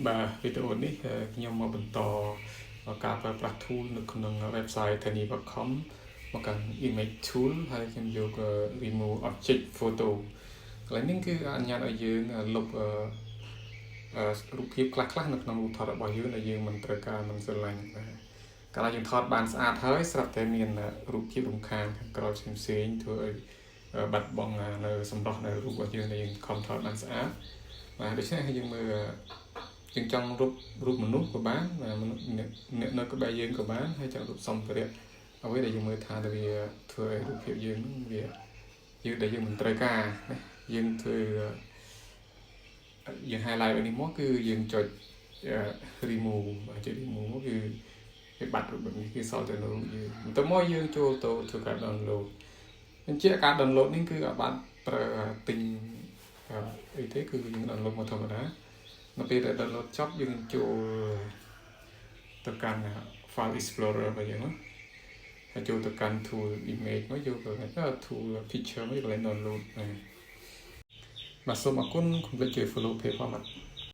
Và video này nhóm màបន្តការប្រើប្រាស់ tool នៅក្នុង website thani.com មកកាន់ image tool ហើយខ្ញុំយក remove object photo កន្លែងនេះគឺអនុញ្ញាតឲ្យយើងលុបរូបភាពខ្លះៗនៅក្នុងរូបថតរបស់យើងដែលយើងមិនត្រូវការមិនស្រឡាញ់កាលណាយើងថតបានស្អាតហើយស្រាប់តែមានរូបភាពរំខានខាងក្រោយផ្សេងៗធ្វើឲ្យបាត់បង់នៅសម្រស់នៅរូបរបស់យើងដែលយើងខំថតបានស្អាតបាទដូច្នេះយើងមើលយើងចង់រូបមនុស្សក៏បានមនុស្សអ្នកនៅក្បែរយើងក៏បានហើយចង់រូបសម្ភារៈអ្វីដែលយើងមើលថាវាធ្វើឲ្យរូបភាពយើងវាយើងដែលយើងមិនត្រូវការណាយើងធ្វើយើង highlight នេះមកគឺយើងចុច remove ចុច remove គឺវាបាត់រូបនេះគឺសល់តែរូបយើងបន្ទាប់មកយើងចូលទៅធ្វើការ download អញ្ចឹងការ download នេះគឺអាចបានប្រើទិញអីទេគឺយើង download មកធម្មតានៅពេលដែល download ចប់យើងចូលទៅកាន់ file explorer របស់យើងណាហើយចូលទៅកាន់ tool image មកយកទៅ tool picture មកកន្លែង download បាទសូមអរគុណកុំភ្លេចជួយ follow page ផងបាទ